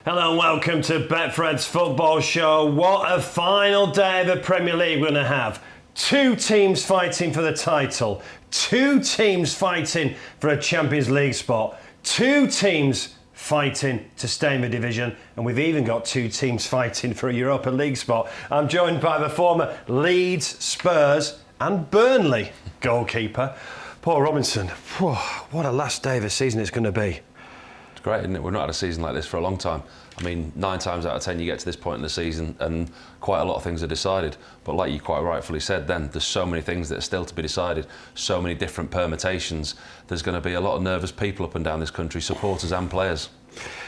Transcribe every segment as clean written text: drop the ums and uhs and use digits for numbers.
Hello and welcome to Betfred's football show. What a final day of the Premier League we're going to have. Two teams fighting for the title. Two teams fighting for a Champions League spot. Two teams fighting to stay in the division. And we've even got two teams fighting for a Europa League spot. I'm joined by the former Leeds, Spurs and Burnley goalkeeper, Paul Robinson. Whew, what a last day of the season it's going to be. It's great, isn't it? We've not had a season like this for a long time. I mean, 9 times out of 10 you get to this point in the season and quite a lot of things are decided. But like you quite rightfully said then, there's so many things that are still to be decided, so many different permutations. There's going to be a lot of nervous people up and down this country, supporters and players.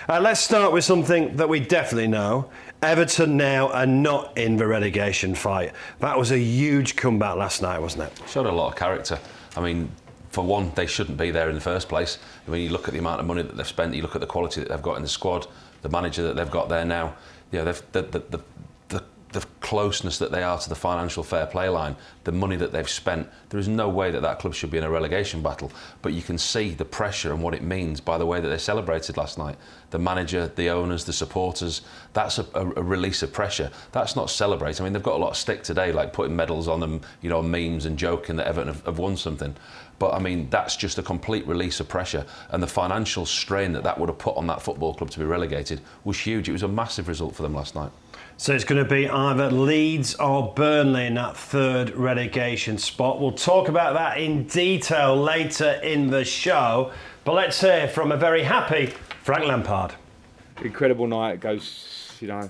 Let's start with something that we definitely know. Everton now are not in the relegation fight. That was a huge comeback last night, wasn't it? Showed a lot of character. I mean, for one, they shouldn't be there in the first place. I mean, you look at the amount of money that they've spent, you look at the quality that they've got in the squad, the manager that they've got there now, you know, the closeness that they are to the financial fair play line, the money that they've spent, there is no way that that club should be in a relegation battle. But you can see the pressure and what it means by the way that they celebrated last night. The manager, the owners, the supporters, that's a release of pressure. That's not celebrating. I mean, they've got a lot of stick today, like putting medals on them, you know, memes and joking that Everton have won something. But I mean, that's just a complete release of pressure. And the financial strain that would have put on that football club to be relegated was huge. It was a massive result for them last night. So it's going to be either Leeds or Burnley in that third relegation spot. We'll talk about that in detail later in the show. But let's hear from a very happy Frank Lampard. Incredible night. It goes, you know,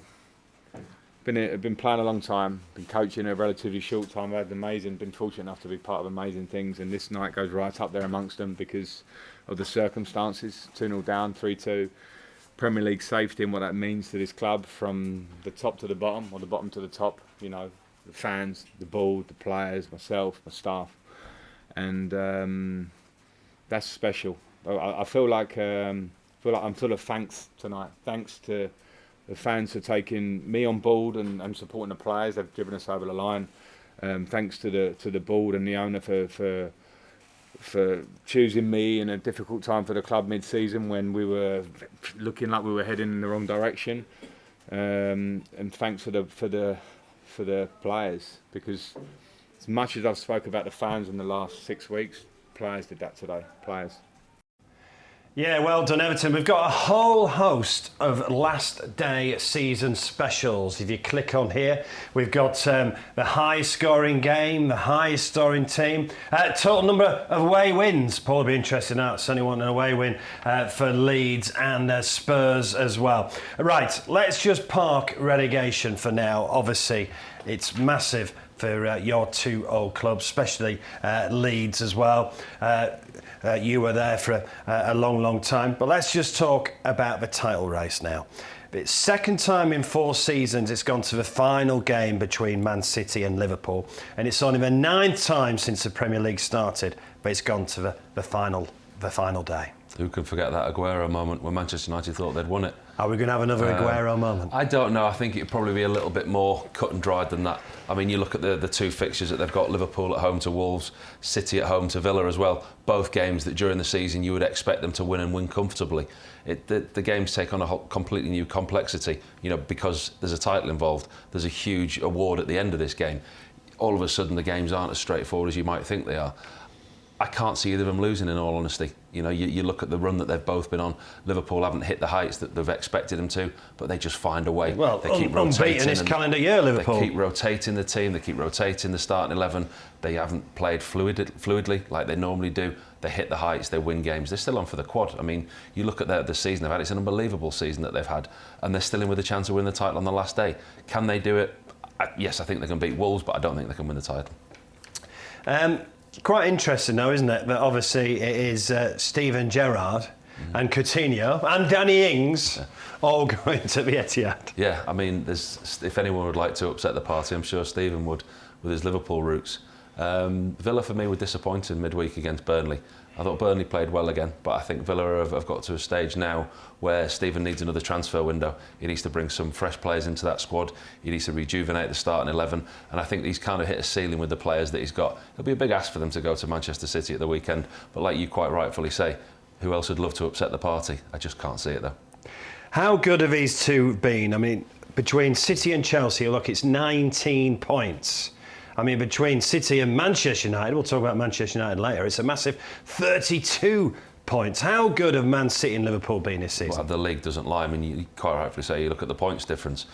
been playing a long time, been coaching a relatively short time. I've had been fortunate enough to be part of amazing things, and this night goes right up there amongst them because of the circumstances. 2-0 down, 3-2. Premier League safety and what that means to this club from the top to the bottom, or the bottom to the top. You know, the fans, the board, the players, myself, my staff, and that's special. I feel like I'm full of thanks tonight. Thanks to the fans for taking me on board and supporting the players. They've driven us over the line. Thanks to the board and the owner for choosing me in a difficult time for the club mid-season when we were looking like we were heading in the wrong direction. And thanks for the players, because as much as I've spoke about the fans in the last 6 weeks, players did that today. Players. Yeah, well done, Everton. We've got a whole host of last day season specials. If you click on here, we've got the highest scoring game, the highest scoring team, total number of away wins. Paul will be interested in that. Certainly want an away win for Leeds and Spurs as well. Right, let's just park relegation for now. Obviously, it's massive for your two old clubs, especially Leeds as well. You were there for a long time. But let's just talk about the title race now. It's second time in 4 seasons it's gone to the final game between Man City and Liverpool. And it's only the 9th time since the Premier League started, but it's gone to the final day. Who can forget that Aguero moment when Manchester United thought they'd won it? Are we going to have another Aguero moment? I don't know. I think it'd probably be a little bit more cut and dried than that. I mean, you look at the two fixtures that they've got: Liverpool at home to Wolves, City at home to Villa as well. Both games that during the season you would expect them to win and win comfortably. The games take on a completely new complexity, you know, because there's a title involved. There's a huge award at the end of this game. All of a sudden, the games aren't as straightforward as you might think they are. I can't see either of them losing, in all honesty. You know, you look at the run that they've both been on. Liverpool haven't hit the heights that they've expected them to, but they just find a way. Well, they keep rotating unbeaten this calendar year, Liverpool. They keep rotating the team. They keep rotating the starting 11. They haven't played fluidly like they normally do. They hit the heights. They win games. They're still on for the quad. I mean, you look at the season they've had. It's an unbelievable season that they've had, and they're still in with a chance to win the title on the last day. Can they do it? Yes, I think they can beat Wolves, but I don't think they can win the title. Quite interesting though, isn't it, that obviously it is Steven Gerrard and Coutinho and Danny Ings all going to the Etihad. Yeah, I mean, if anyone would like to upset the party, I'm sure Steven would, with his Liverpool roots. Villa for me were disappointed midweek against Burnley. I thought Burnley played well again, but I think Villa have got to a stage now where Steven needs another transfer window. He needs to bring some fresh players into that squad. He needs to rejuvenate the starting 11, and I think he's kind of hit a ceiling with the players that he's got. It'll be a big ask for them to go to Manchester City at the weekend, but like you quite rightfully say, who else would love to upset the party? I just can't see it though. How good have these two been? I mean, between City and Chelsea, look, it's 19 points. I mean, between City and Manchester United, we'll talk about Manchester United later, it's a massive 32 points. How good have Man City and Liverpool been this season? Well, the league doesn't lie. I mean, you quite rightfully say, you look at the points difference.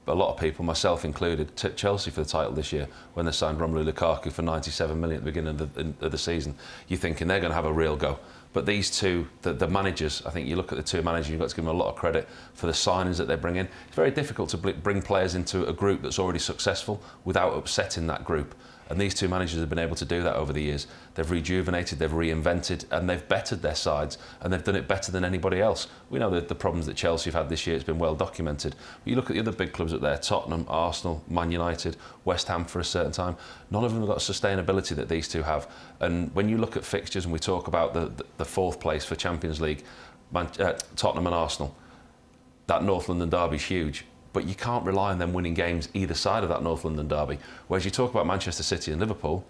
A lot of people, myself included, tipped Chelsea for the title this year when they signed Romelu Lukaku for 97 million at the beginning of the season. You're thinking they're going to have a real go. But these two, the managers, I think you look at the two managers, you've got to give them a lot of credit for the signings that they bring in. It's very difficult to bring players into a group that's already successful without upsetting that group. And these two managers have been able to do that over the years. They've rejuvenated, they've reinvented, and they've bettered their sides, and they've done it better than anybody else. We know that the problems that Chelsea have had this year, it's been well documented. But you look at the other big clubs up there, Tottenham, Arsenal, Man United, West Ham for a certain time, none of them have got sustainability that these two have. And when you look at fixtures and we talk about the fourth place for Champions League, Tottenham and Arsenal, that North London derby's huge. But you can't rely on them winning games either side of that North London derby. Whereas you talk about Manchester City and Liverpool,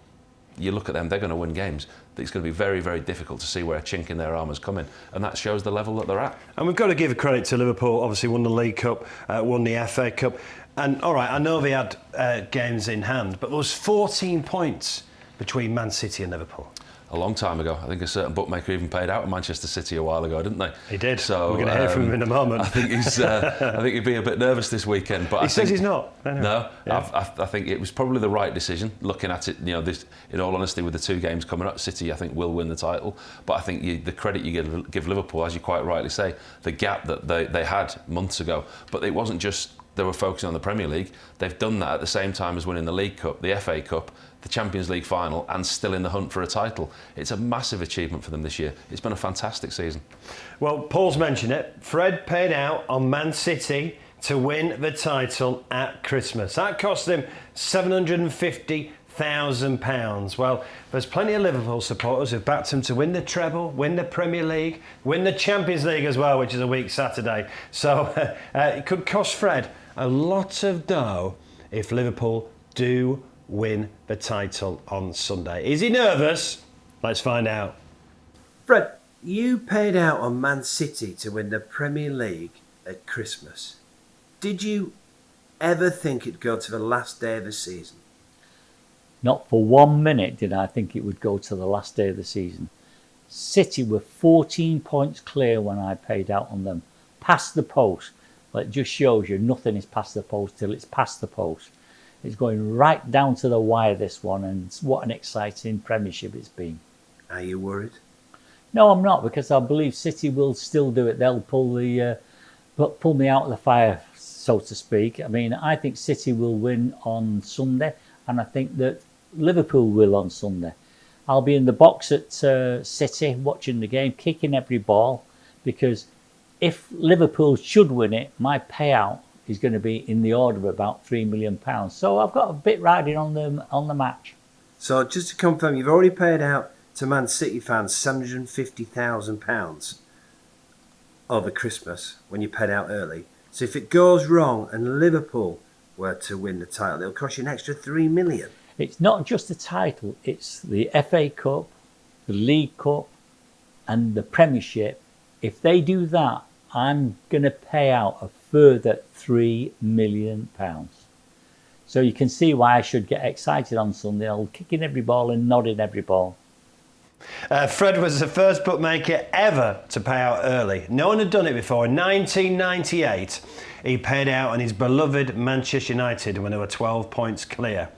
you look at them, they're going to win games. It's going to be very, very difficult to see where a chink in their armour's coming. And that shows the level that they're at. And we've got to give credit to Liverpool. Obviously won the League Cup, won the FA Cup. And all right, I know they had games in hand, but there was 14 points between Man City and Liverpool. A long time ago. I think a certain bookmaker even paid out at Manchester City a while ago, didn't they? He did. So we're going to hear from him in a moment. I think he'd be a bit nervous this weekend. But he says he's not. Anyway. No, yeah. I think it was probably the right decision. Looking at it, this, in all honesty, with the two games coming up, City I think will win the title. But I think the credit you give Liverpool, as you quite rightly say, the gap that they had months ago. But it wasn't just they were focusing on the Premier League. They've done that at the same time as winning the League Cup, the FA Cup, the Champions League final, and still in the hunt for a title. It's a massive achievement for them this year. It's been a fantastic season. Well, Paul's mentioned it. Fred paid out on Man City to win the title at Christmas. That cost him £750,000. Well, there's plenty of Liverpool supporters who've backed him to win the treble, win the Premier League, win the Champions League as well, which is a week Saturday. So it could cost Fred a lot of dough if Liverpool do win the title on Sunday. Is he nervous? Let's find out. Fred, you paid out on Man City to win the Premier League at Christmas. Did you ever think it'd go to the last day of the season? Not for 1 minute did I think it would go to the last day of the season. City were 14 points clear when I paid out on them. Past the post. Well, it just shows you nothing is past the post till it's past the post. It's going right down to the wire, this one, and what an exciting Premiership it's been. Are you worried? No, I'm not, because I believe City will still do it. They'll pull me out of the fire, so to speak. I mean, I think City will win on Sunday, and I think that Liverpool will on Sunday. I'll be in the box at City watching the game, kicking every ball, because if Liverpool should win it, my payout is going to be in the order of about £3 million. So I've got a bit riding on the match. So just to confirm, you've already paid out to Man City fans £750,000 over Christmas when you paid out early. So if it goes wrong and Liverpool were to win the title, it'll cost you an extra £3 million. It's not just the title, it's the FA Cup, the League Cup and the Premiership. If they do that, I'm going to pay out a further £3 million. So you can see why I should get excited on Sunday. I'll kick in every ball and nod in every ball. Fred was the first bookmaker ever to pay out early. No one had done it before. In 1998, he paid out on his beloved Manchester United when they were 12 points clear.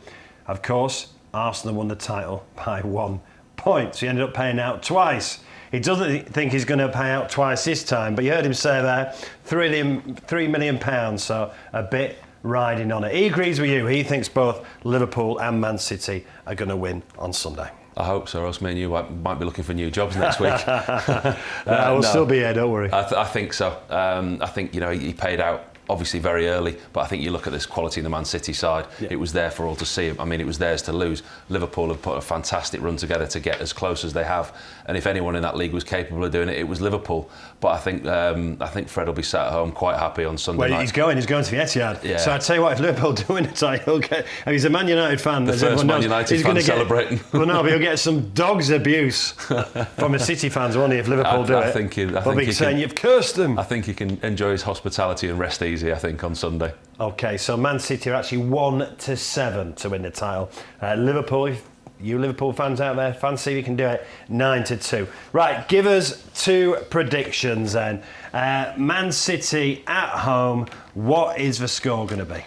Of course, Arsenal won the title by 1 point. So he ended up paying out twice. He doesn't think he's going to pay out twice this time, but you heard him say there, £3 million, so a bit riding on it. He agrees with you. He thinks both Liverpool and Man City are going to win on Sunday. I hope so, or else me and you might be looking for new jobs next week. I will still be here, don't worry. I think so. I think he paid out obviously very early, but I think you look at this quality in the Man City side, it was there for all to see. I mean, it was theirs to lose. Liverpool have put a fantastic run together to get as close as they have, and if anyone in that league was capable of doing it, it was Liverpool. But I think Fred will be sat at home quite happy on Sunday night. He's going to the Etihad. Yeah. So I tell you what, if Liverpool do win it, he'll get. And he's a Man United fan. The first Man United fan celebrating. Well, no, but he'll get some dog's abuse from the City fans, won't he? If Liverpool do it, I think they'll be saying you've cursed them. I think he can enjoy his hospitality and rest easy, I think, on Sunday. Okay, so Man City are actually 1-7 to win the title. Liverpool, if you Liverpool fans out there, fancy you can do it, 9-2. Right, give us 2 predictions then. Man City at home, what is the score going to be?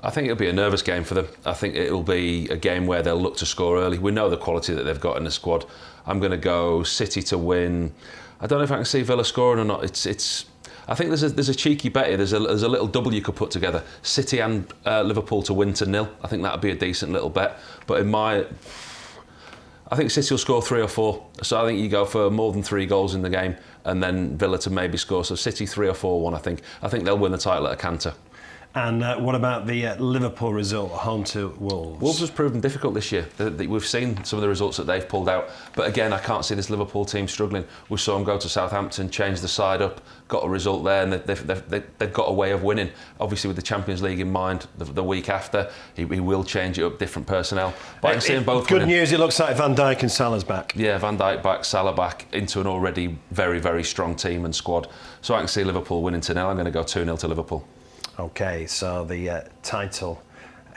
I think it'll be a nervous game for them. I think it'll be a game where they'll look to score early. We know the quality that they've got in the squad. I'm going to go City to win. I don't know if I can see Villa scoring or not. I think there's a cheeky bet here. There's a little double you could put together. City and Liverpool to win to 0. I think that would be a decent little bet. But I think City will score 3 or 4. So I think you go for more than 3 goals in the game, and then Villa to maybe score. So City 3 or 4-1. I think they'll win the title at a canter. And what about the Liverpool result, home to Wolves? Wolves has proven difficult this year. We've seen some of the results that they've pulled out. But again, I can't see this Liverpool team struggling. We saw them go to Southampton, change the side up, got a result there, and they've got a way of winning. Obviously, with the Champions League in mind, the week after, he will change it up, different personnel. But I can see them both Good winning. news, it looks like Van Dijk and Salah's back. Yeah, Van Dijk back, Salah back, into an already very, very strong team and squad. So I can see Liverpool winning to 0. I'm going to go 2-0 to Liverpool. Okay, so the title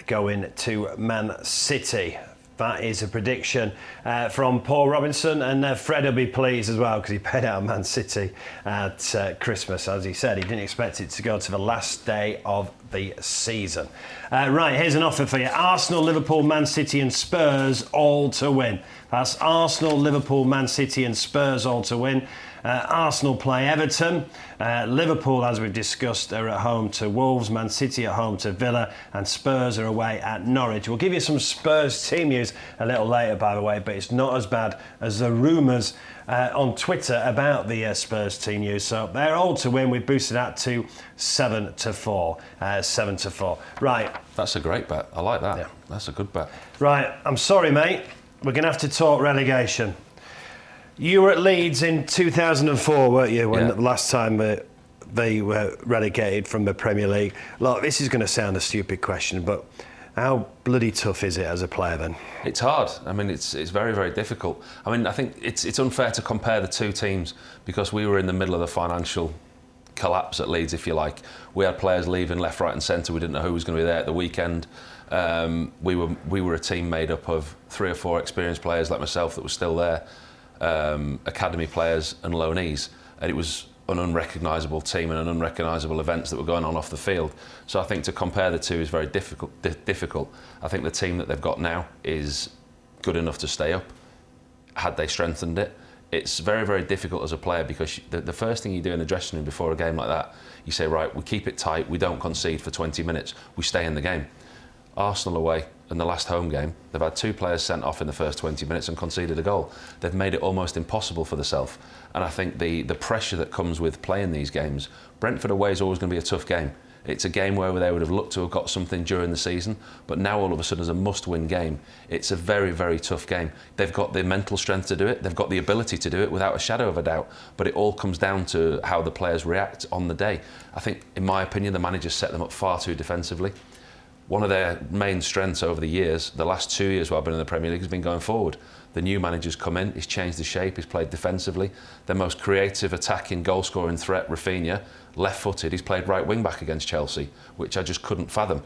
going to Man City. That is a prediction from Paul Robinson, and Fred will be pleased as well because he paid out Man City at Christmas. As he said, he didn't expect it to go to the last day of the season. Right, here's an offer for you. Arsenal, Liverpool, Man City and Spurs all to win. That's Arsenal, Liverpool, Man City and Spurs all to win. Arsenal play Everton. Liverpool, as we've discussed, are at home to Wolves. Man City at home to Villa. And Spurs are away at Norwich. We'll give you some Spurs team news a little later, by the way, but it's not as bad as the rumours on Twitter about the Spurs team news. So they're all to win. We've boosted that to 7-4. 7-4. Right. That's a great bet. I like that. Yeah. That's a good bet. Right. I'm sorry, mate. We're going to have to talk relegation. You were at Leeds in 2004, weren't you, when the last time they were relegated from the Premier League? Look, this is going to sound a stupid question, but how bloody tough is it as a player then? It's hard. I mean, it's very, very difficult. I mean, I think it's unfair to compare the two teams because we were in the middle of the financial collapse at Leeds, if you like. We had players leaving left, right and centre. We didn't know who was going to be there at the weekend. We were a team made up of 3 or 4 experienced players like myself that were still there. Academy players and loanees, and it was an unrecognisable team and an unrecognisable events that were going on off the field. So I think to compare the two is very difficult. I think the team that they've got now is good enough to stay up. Had they strengthened it, it's very, very difficult as a player because the first thing you do in the dressing room before a game like that, you say, right, we keep it tight, we don't concede for 20 minutes, we stay in the game. Arsenal away in the last home game, they've had 2 players sent off in the first 20 minutes and conceded a goal. They've made it almost impossible for themselves. And I think the pressure that comes with playing these games, Brentford away is always going to be a tough game. It's a game where they would have looked to have got something during the season, but now all of a sudden as a must-win game, it's a very, very tough game. They've got the mental strength to do it, they've got the ability to do it without a shadow of a doubt, but it all comes down to how the players react on the day. I think, in my opinion, the manager's set them up far too defensively. One of their main strengths over the years, the last 2 years while I've been in the Premier League, has been going forward. The new manager's come in, he's changed the shape, he's played defensively. Their most creative attacking goal-scoring threat, Rafinha, left-footed, he's played right wing-back against Chelsea, which I just couldn't fathom.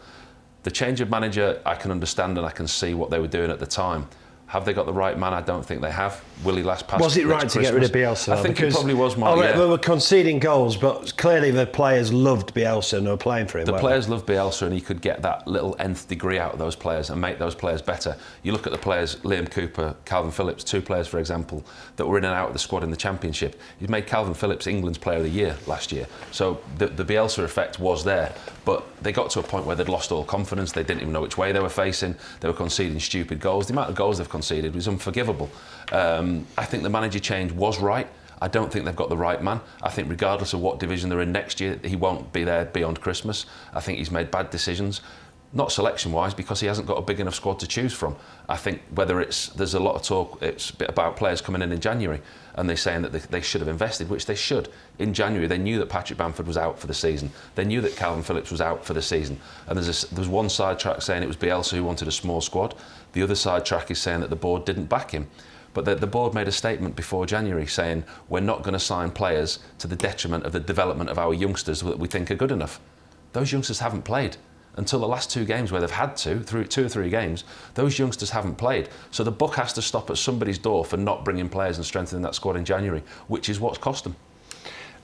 The change of manager, I can understand and I can see what they were doing at the time. Have they got the right man? I don't think they have. Will he last past Was it right to get rid of Bielsa? I think it probably was, Mark. They were conceding goals, but clearly the players loved Bielsa and they were playing for him. The players loved Bielsa and he could get that little nth degree out of those players and make those players better. You look at the players, Liam Cooper, Calvin Phillips, 2 players, for example, that were in and out of the squad in the Championship. He's made Calvin Phillips England's Player of the Year last year. So the Bielsa effect was there. But they got to a point where they'd lost all confidence. They didn't even know which way they were facing. They were conceding stupid goals. The amount of goals they've conceded was unforgivable. I think the manager change was right. I don't think they've got the right man. I think regardless of what division they're in next year, he won't be there beyond Christmas. I think he's made bad decisions. Not selection-wise, because he hasn't got a big enough squad to choose from. I think there's a lot of talk, it's about players coming in January, and they're saying that they should have invested, which they should. In January, they knew that Patrick Bamford was out for the season. They knew that Calvin Phillips was out for the season. And there's one side track saying it was Bielsa who wanted a small squad. The other side track is saying that the board didn't back him. But the board made a statement before January saying we're not going to sign players to the detriment of the development of our youngsters that we think are good enough. Those youngsters haven't played. Until the last 2 games where they've had to, through 2 or 3 games, those youngsters haven't played. So the buck has to stop at somebody's door for not bringing players and strengthening that squad in January, which is what's cost them.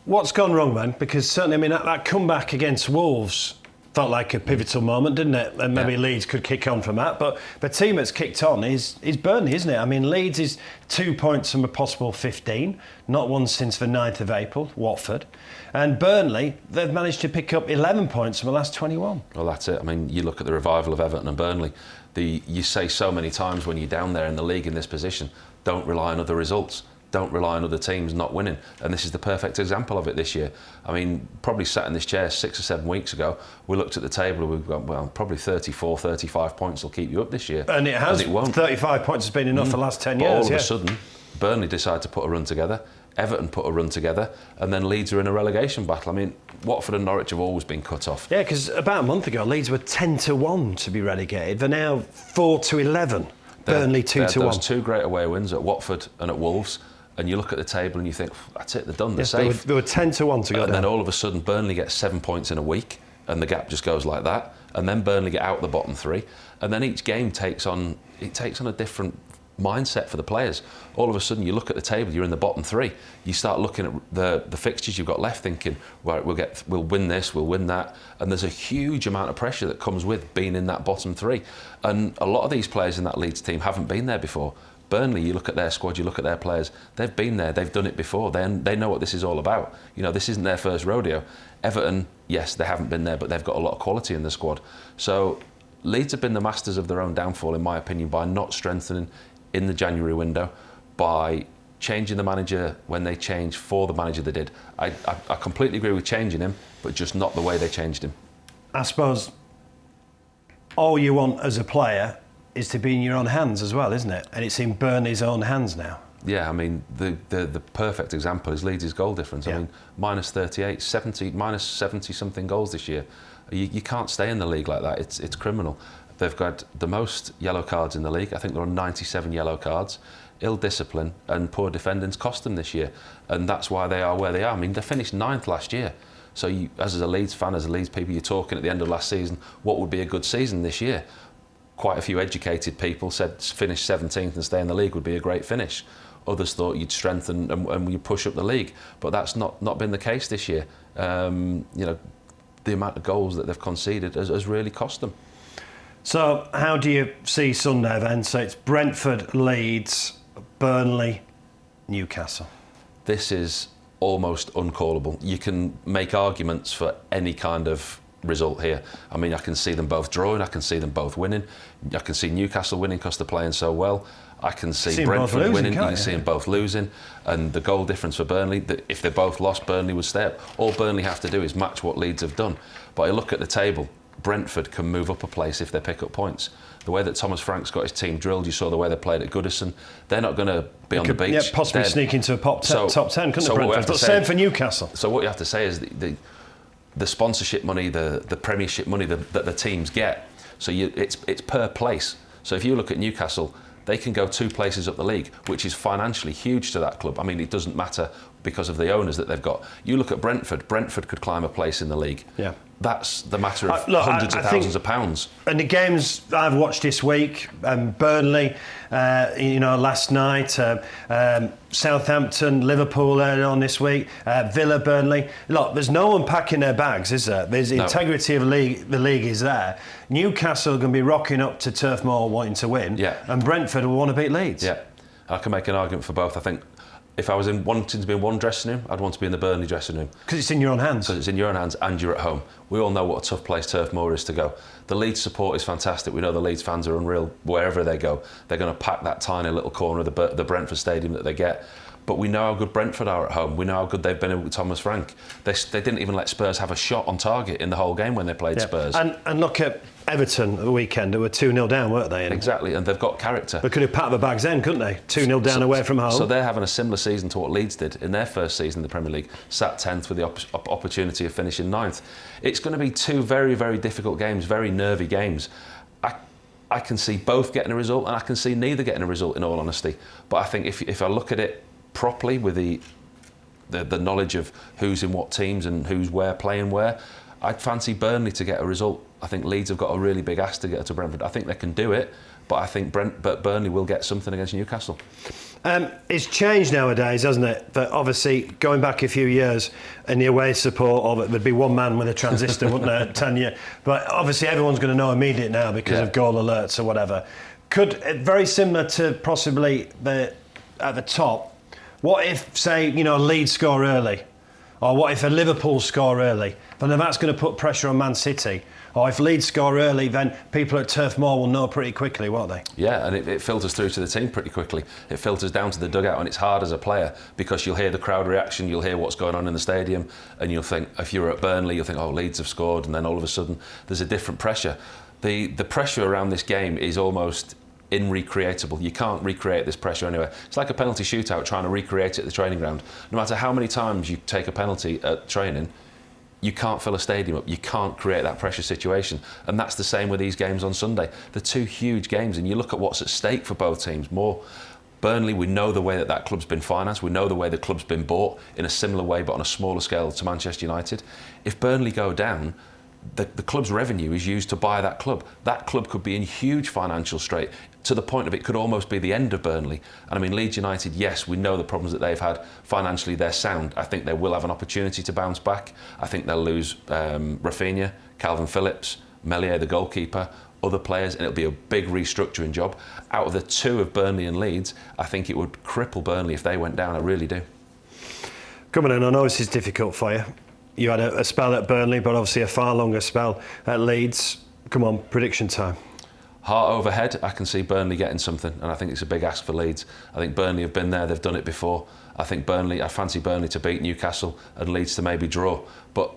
What's gone wrong, man? Because certainly, I mean, that comeback against Wolves felt like a pivotal moment, didn't it? And maybe Leeds could kick on from that. But the team that's kicked on is Burnley, isn't it? I mean, Leeds is 2 points from a possible 15, not one since the 9th of April, Watford. And Burnley, they've managed to pick up 11 points from the last 21. Well, that's it. I mean, you look at the revival of Everton and Burnley. You say so many times when you're down there in the league in this position, don't rely on other results. Don't rely on other teams not winning. And this is the perfect example of it this year. I mean, probably sat in this chair 6 or 7 weeks ago, we looked at the table and we've got, well, probably 34, 35 points will keep you up this year. And it has. And it won't. 35 points has been enough for the last 10 but years. all of a sudden, Burnley decided to put a run together. Everton put a run together, and then Leeds are in a relegation battle. I mean, Watford and Norwich have always been cut off. Yeah, because about a month ago, Leeds were 10-1 to be relegated. They're now 4-11. Burnley 2-1. Those 2 great away wins at Watford and at Wolves, and you look at the table and you think, that's it, they're done, they're safe. They were 10-1 to go down. And then all of a sudden, Burnley gets 7 points in a week, and the gap just goes like that. And then Burnley get out the bottom 3, and then each game takes on a different mindset for the players. All of a sudden, you look at the table, you're in the bottom 3. You start looking at the fixtures you've got left, thinking, right, we'll win this, we'll win that, and there's a huge amount of pressure that comes with being in that bottom 3. And a lot of these players in that Leeds team haven't been there before. Burnley, you look at their squad, you look at their players, they've been there, they've done it before, they know what this is all about. You know, this isn't their first rodeo. Everton, yes, they haven't been there, but they've got a lot of quality in the squad. So Leeds have been the masters of their own downfall, in my opinion, by not strengthening in the January window, by changing the manager when they changed for the manager they did. I completely agree with changing him, but just not the way they changed him. I suppose all you want as a player is to be in your own hands as well, isn't it? And it's in Burnley's own hands now. Yeah, I mean, the perfect example is Leeds' goal difference. I mean, minus 38, 70, minus 70-something goals this year. You can't stay in the league like that. It's criminal. They've got the most yellow cards in the league. I think they're on 97 yellow cards. Ill discipline and poor defending's cost them this year. And that's why they are where they are. I mean, they finished 9th last year. So you, as a Leeds fan, as a Leeds people, you're talking at the end of last season, what would be a good season this year? Quite a few educated people said finish 17th and stay in the league would be a great finish. Others thought you'd strengthen and you'd push up the league. But that's not been the case this year. You know, the amount of goals that they've conceded has really cost them. So how do you see Sunday then? So it's Brentford, Leeds, Burnley, Newcastle. This is almost uncallable. You can make arguments for any kind of result here. I mean, I can see them both drawing, I can see them both winning. I can see Newcastle winning because they're playing so well. I can see Brentford winning, you can see them both losing. And the goal difference for Burnley, if they both lost, Burnley would stay up. All Burnley have to do is match what Leeds have done. But I look at the table, Brentford can move up a place if they pick up points. The way that Thomas Frank's got his team drilled, you saw the way they played at Goodison. They're not going to be on the beach. Yeah, possibly sneak into a top 10, couldn't they, Brentford? But same for Newcastle. So what you have to say is the sponsorship money, the Premiership money that the teams get. So it's per place. So if you look at Newcastle, they can go 2 places up the league, which is financially huge to that club. I mean, it doesn't matter because of the owners that they've got. You look at Brentford could climb a place in the league. Yeah. That's the matter of hundreds of thousands of pounds. And the games I've watched this week, Burnley, last night, Southampton, Liverpool on this week, Villa, Burnley. Look, there's no one packing their bags, is there? There's integrity of the league is there. Newcastle are going to be rocking up to Turf Moor wanting to win, and Brentford will want to beat Leeds. Yeah, I can make an argument for both. I think if I was wanting to be in one dressing room, I'd want to be in the Burnley dressing room. Because it's in your own hands. Because it's in your own hands and you're at home. We all know what a tough place Turf Moor is to go. The Leeds support is fantastic. We know the Leeds fans are unreal wherever they go. They're going to pack that tiny little corner of the Brentford Stadium that they get. but we know how good Brentford are at home. We know how good they've been with Thomas Frank. They didn't even let Spurs have a shot on target in the whole game when they played Spurs. And look at Everton at the weekend. They were 2-0 down, weren't they? Exactly, and they've got character. They could have packed the bags then, couldn't they? 2-0 down away from home. So they're having a similar season to what Leeds did in their first season in the Premier League, sat 10th with the opportunity of finishing 9th. It's going to be two very, very difficult games, very nervy games. I can see both getting a result, and I can see neither getting a result, in all honesty. But I think if I look at it properly with the knowledge of who's in what teams and who's where playing where, I'd fancy Burnley to get a result. I think Leeds have got a really big ask to get to Brentford. I think they can do it, but I think Burnley will get something against Newcastle. It's changed nowadays, hasn't it? But obviously, going back a few years, in the away support of it, there'd be one man with a transistor, wouldn't there, 10 years? But obviously, everyone's going to know immediate now because of goal alerts or whatever. Very similar to possibly at the top, what if, say, Leeds score early? Or what if a Liverpool score early? But then that's going to put pressure on Man City. Or if Leeds score early, then people at Turf Moor will know pretty quickly, won't they? Yeah, and it filters through to the team pretty quickly. It filters down to the dugout, and it's hard as a player because you'll hear the crowd reaction, you'll hear what's going on in the stadium, and you'll think, if you're at Burnley, you'll think, oh, Leeds have scored, and then all of a sudden there's a different pressure. The pressure around this game is almost unrecreatable. You can't recreate this pressure anywhere. It's like a penalty shootout trying to recreate it at the training ground. No matter how many times you take a penalty at training, you can't fill a stadium up. You can't create that pressure situation. And that's the same with these games on Sunday. They're two huge games, and you look at what's at stake for both teams. Burnley, we know the way that club's been financed. We know the way the club's been bought in a similar way, but on a smaller scale to Manchester United. If Burnley go down, the club's revenue is used to buy that club. That club could be in huge financial strait, to the point of it could almost be the end of Burnley. And I mean, Leeds United, yes, we know the problems that they've had. Financially, they're sound. I think they will have an opportunity to bounce back. I think they'll lose Rafinha, Calvin Phillips, Meslier, the goalkeeper, other players, and it'll be a big restructuring job. Out of the two of Burnley and Leeds, I think it would cripple Burnley if they went down. I really do. Coming in, I know this is difficult for you. You had a spell at Burnley, but obviously a far longer spell at Leeds. Come on, prediction time. Heart overhead, I can see Burnley getting something, and I think it's a big ask for Leeds. I think Burnley have been there, they've done it before. I fancy Burnley to beat Newcastle and Leeds to maybe draw. But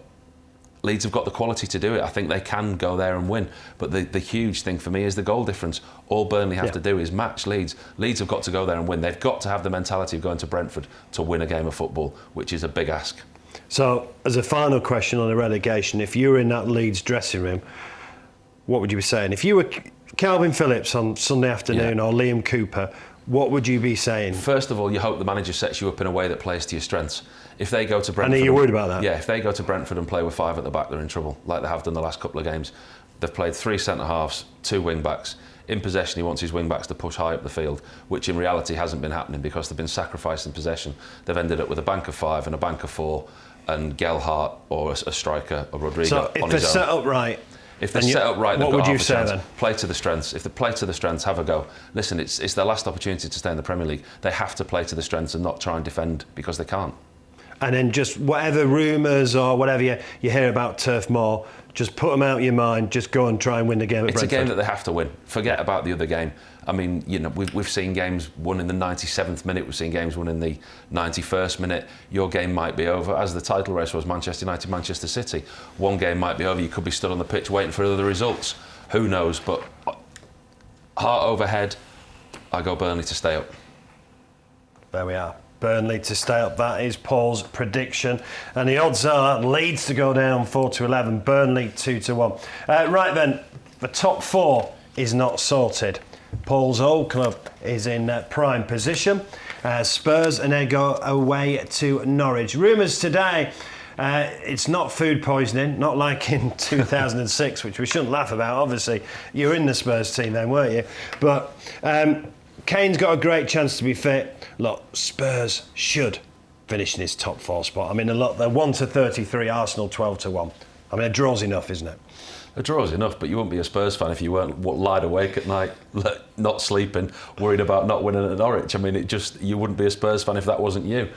Leeds have got the quality to do it. I think they can go there and win. But the huge thing for me is the goal difference. All Burnley have to do is match Leeds. Leeds have got to go there and win. They've got to have the mentality of going to Brentford to win a game of football, which is a big ask. So, as a final question on the relegation, if you were in that Leeds dressing room, what would you be saying? If you were Calvin Phillips on Sunday afternoon or Liam Cooper, what would you be saying? First of all, you hope the manager sets you up in a way that plays to your strengths. If they go to Brentford... And are you worried about that? Yeah, if they go to Brentford and play with 5 at the back, they're in trouble, like they have done the last couple of games. They've played 3 centre-halves, 2 wing-backs. In possession, he wants his wing-backs to push high up the field, which in reality hasn't been happening because they've been sacrificing possession. They've ended up with a bank of 5 and a bank of 4 and Gelhardt or a striker or Rodrigo on his own. So if they're set up right... If they're set up right, they've got half a chance. Then? Play to the strengths. If they play to the strengths, have a go. Listen, it's their last opportunity to stay in the Premier League. They have to play to the strengths and not try and defend because they can't. And then just whatever rumours or whatever you hear about Turf Moor, just put them out of your mind. Just go and try and win the game at Brentford. It's a game that they have to win. Forget about the other game. I mean, we've seen games won in the 97th minute. We've seen games won in the 91st minute. Your game might be over, as the title race was Manchester United, Manchester City. One game might be over. You could be stood on the pitch waiting for other results. Who knows? But heart overhead, I go Burnley to stay up. There we are. Burnley to stay up. That is Paul's prediction. And the odds are Leeds to go down 4-11, Burnley 2-1. Right then, the top 4 is not sorted. Paul's old club is in prime position. Spurs and they go away to Norwich. Rumours today, it's not food poisoning, not like in 2006, which we shouldn't laugh about. Obviously, you were in the Spurs team then, weren't you? But Kane's got a great chance to be fit. Look, Spurs should finish in his top 4 spot. I mean, they're 1-33, Arsenal 12-1. I mean, a draw's enough, isn't it? A draw's enough, but you wouldn't be a Spurs fan if you weren't lied awake at night, not sleeping, worried about not winning at Norwich. I mean, you wouldn't be a Spurs fan if that wasn't you.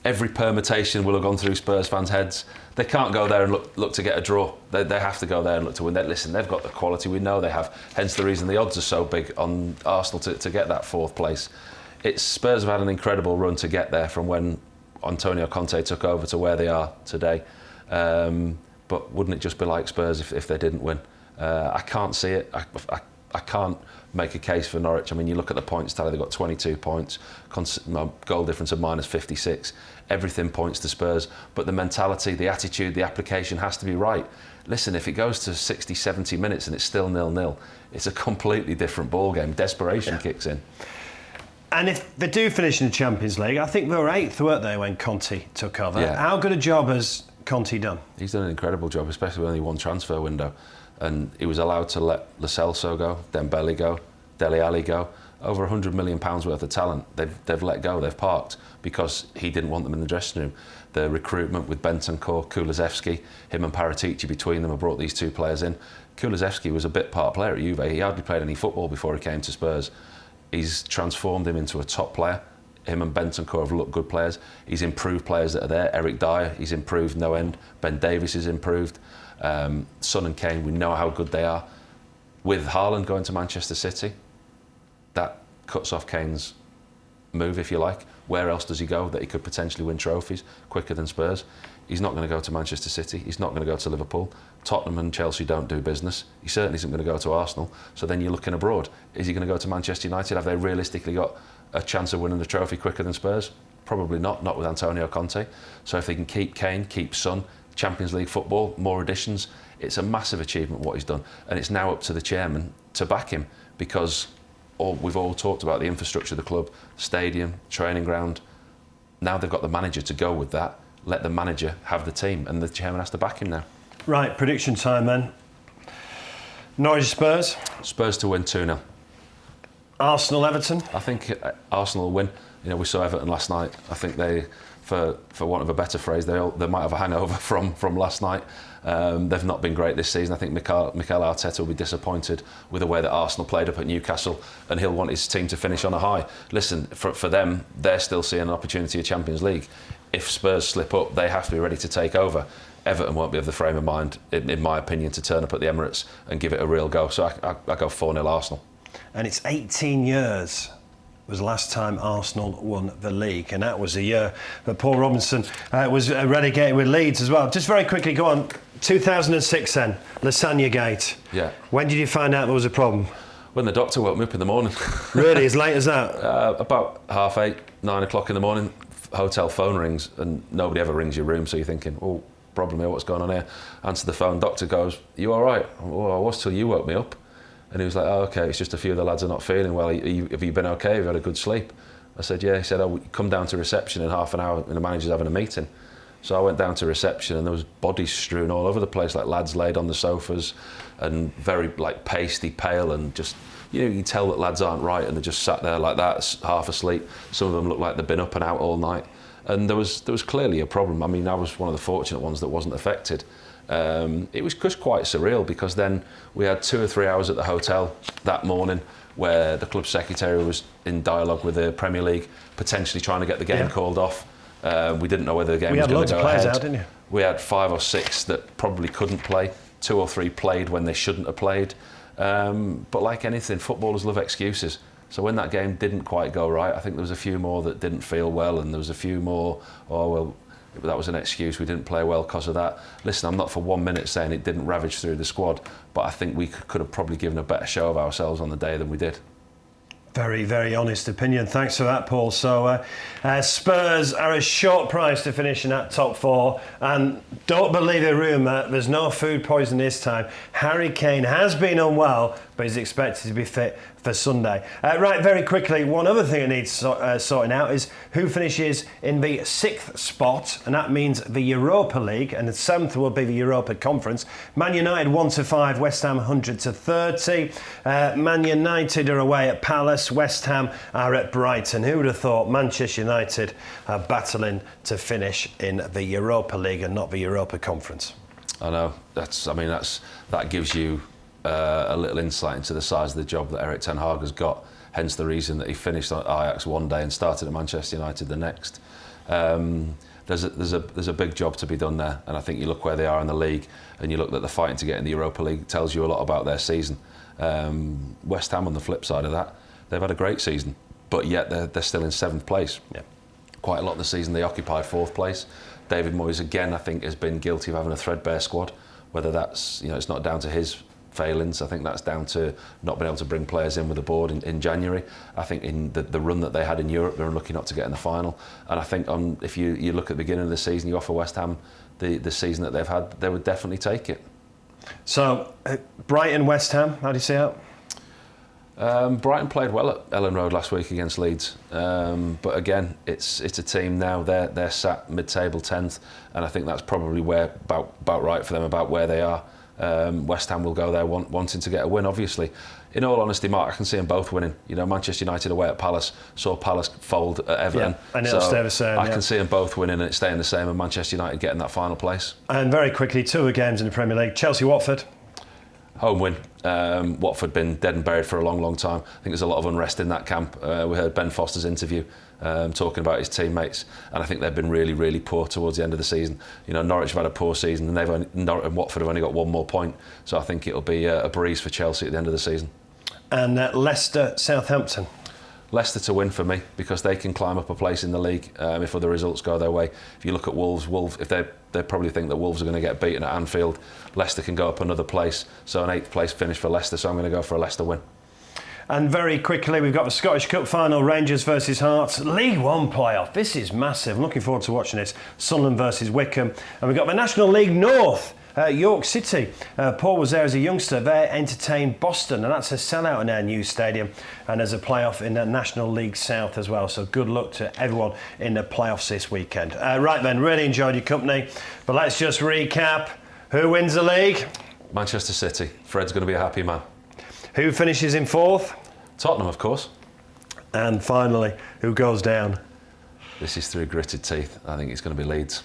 Every permutation will have gone through Spurs fans' heads. They can't go there and look to get a draw. They have to go there and look to win. Listen, they've got the quality, we know they have. Hence the reason the odds are so big on Arsenal to get that 4th place. Spurs have had an incredible run to get there from when Antonio Conte took over to where they are today. But wouldn't it just be like Spurs if they didn't win? I can't see it. I can't make a case for Norwich. I mean, you look at the points tally, they've got 22 points, goal difference of minus 56. Everything points to Spurs, but the mentality, the attitude, the application has to be right. Listen, if it goes to 60, 70 minutes and it's still 0-0, it's a completely different ballgame. Desperation kicks in. And if they do finish in the Champions League, I think they were 8th, weren't they, when Conte took over? Yeah. How good a job has Conte done? He's done an incredible job, especially with only one transfer window. And he was allowed to let Lo Celso go, Dembele go, Dele Alli go. Over £100 million worth of talent they've let go, they've parked, because he didn't want them in the dressing room. The recruitment with Bentancur, Kulusevski, him and Paratici between them have brought these two players in. Kulusevski was a bit part player at Juve. He hardly played any football before he came to Spurs. He's transformed him into a top player. Him and Bentancur have looked good players. He's improved players that are there. Eric Dyer, he's improved no end. Ben Davies has improved. Son and Kane, we know how good they are. With Haaland going to Manchester City, that cuts off Kane's move, if you like. Where else does he go that he could potentially win trophies quicker than Spurs? He's not going to go to Manchester City. He's not going to go to Liverpool. Tottenham and Chelsea don't do business. He certainly isn't going to go to Arsenal. So then you're looking abroad. Is he going to go to Manchester United? Have they realistically got a chance of winning the trophy quicker than Spurs? Probably not with Antonio Conte. So if they can keep Kane, keep Son, Champions League football, more additions, it's a massive achievement what he's done. And it's now up to the chairman to back him, because we've all talked about the infrastructure of the club, stadium, training ground. Now they've got the manager to go with that. Let the manager have the team, and the chairman has to back him now. Right, prediction time then. Norwich Spurs. Spurs to win 2-0. Arsenal Everton. I think Arsenal will win. You know, we saw Everton last night. I think they, for want of a better phrase, they might have a hangover from last night. They've not been great this season. I think Mikel Arteta will be disappointed with the way that Arsenal played up at Newcastle, and he'll want his team to finish on a high. Listen, for them, they're still seeing an opportunity of Champions League. If Spurs slip up, they have to be ready to take over. Everton won't be of the frame of mind, in my opinion, to turn up at the Emirates and give it a real go. So I go 4-0 Arsenal. And it's 18 years was the last time Arsenal won the league, and that was the year that Paul Robinson was relegated with Leeds as well. Just very quickly, go on. 2006 then, Lasagne-gate. Yeah. When did you find out there was a problem? When the doctor woke me up in the morning. Really, as late as that? About 8:30, 9 o'clock in the morning. Hotel phone rings, and nobody ever rings your room, so you're thinking, oh, problem here, what's going on here? Answer the phone, doctor goes, you all right? Well, I was till you woke me up. And he was like, oh, okay, it's just a few of the lads are not feeling well. Have you been okay? Have you had a good sleep? I said, yeah. He said, oh, come down to reception in half an hour, and the manager's having a meeting. So I went down to reception, and there was bodies strewn all over the place, like lads laid on the sofas, and very like pasty, pale, and just, you can tell that lads aren't right, and they're just sat there like that, half asleep. Some of them look like they've been up and out all night. And there was clearly a problem. I mean, I was one of the fortunate ones that wasn't affected. It was just quite surreal, because then we had 2 or 3 hours at the hotel that morning where the club secretary was in dialogue with the Premier League, potentially trying to get the game called off. We didn't know whether the game was going to go ahead. We had loads of players out, didn't you? We had 5 or 6 that probably couldn't play. 2 or 3 played when they shouldn't have played. But like anything, footballers love excuses. So when that game didn't quite go right, I think there was a few more that didn't feel well, and there was a few more, oh, well, that was an excuse, we didn't play well because of that. Listen, I'm not for 1 minute saying it didn't ravage through the squad, but I think we could have probably given a better show of ourselves on the day than we did. Very, very honest opinion. Thanks for that, Paul. So Spurs are a short price to finish in that top 4. And don't believe the rumour, there's no food poisoning this time. Harry Kane has been unwell, but he's expected to be fit for Sunday. Right, very quickly, one other thing that needs sorting out is who finishes in the 6th spot, and that means the Europa League, and the 7th will be the Europa Conference. Man United 1-5, West Ham 100-30. Man United are away at Palace, West Ham are at Brighton. Who would have thought Manchester United are battling to finish in the Europa League and not the Europa Conference? I know, that gives you a little insight into the size of the job that Erik ten Hag has got, hence the reason that he finished at Ajax one day and started at Manchester United the next. There's a big job to be done there, and I think you look where they are in the league, and you look that they're fighting to get in the Europa League, tells you a lot about their season. West Ham, on the flip side of that, they've had a great season, but yet they're still in 7th place. Yeah. Quite a lot of the season they occupied 4th place. David Moyes again, I think, has been guilty of having a threadbare squad. Whether that's, it's not down to his failings. I think that's down to not being able to bring players in with the board in January. I think in the run that they had in Europe, they were unlucky not to get in the final. And I think if you look at the beginning of the season, you offer West Ham the season that they've had, they would definitely take it. So, Brighton, West Ham, how do you see it? Brighton played well at Ellen Road last week against Leeds, but again, it's a team now. They're sat mid-table 10th, and I think that's probably about right for them, about where they are. West Ham will go there wanting to get a win. Obviously, in all honesty, Mark, I can see them both winning. Manchester United away at Palace, saw Palace fold at Everton. Yeah, and it'll stay the same. I can see them both winning and it staying the same, and Manchester United getting that final place. And very quickly, 2 other games in the Premier League: Chelsea-Watford. Home win. Watford been dead and buried for a long, long time. I think there's a lot of unrest in that camp. We heard Ben Foster's interview talking about his teammates, and I think they've been really, really poor towards the end of the season. Norwich have had a poor season, and Watford have only got 1 more point. So I think it'll be a breeze for Chelsea at the end of the season. And Leicester-Southampton. Leicester to win for me, because they can climb up a place in the league if other results go their way. If you look at Wolves, if they probably think that Wolves are going to get beaten at Anfield, Leicester can go up another place. So an 8th place finish for Leicester, so I'm going to go for a Leicester win. And very quickly, we've got the Scottish Cup final, Rangers versus Hearts. League One playoff, this is massive. I'm looking forward to watching this. Sunderland versus Wickham. And we've got the National League North. York City, Paul was there as a youngster. They entertained Boston, and that's a sellout in their new stadium. And there's a playoff in the National League South as well. So good luck to everyone in the playoffs this weekend. Right then, really enjoyed your company. But let's just recap. Who wins the league? Manchester City. Fred's going to be a happy man. Who finishes in 4th? Tottenham, of course. And finally, who goes down? This is through gritted teeth. I think it's going to be Leeds.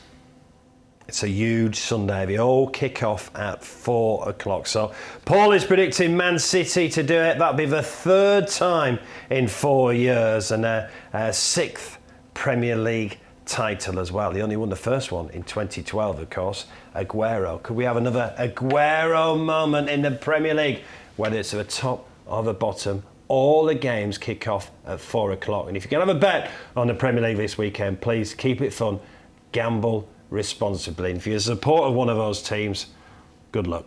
It's a huge Sunday. They all kick off at 4 o'clock. So Paul is predicting Man City to do it. That'll be the 3rd time in 4 years, and a 6th Premier League title as well. He only won the first one in 2012, of course. Aguero. Could we have another Aguero moment in the Premier League? Whether it's at the top or the bottom, all the games kick off at 4 o'clock. And if you can have a bet on the Premier League this weekend, please keep it fun. Gamble responsibly. And if you're a supporter of one of those teams, good luck.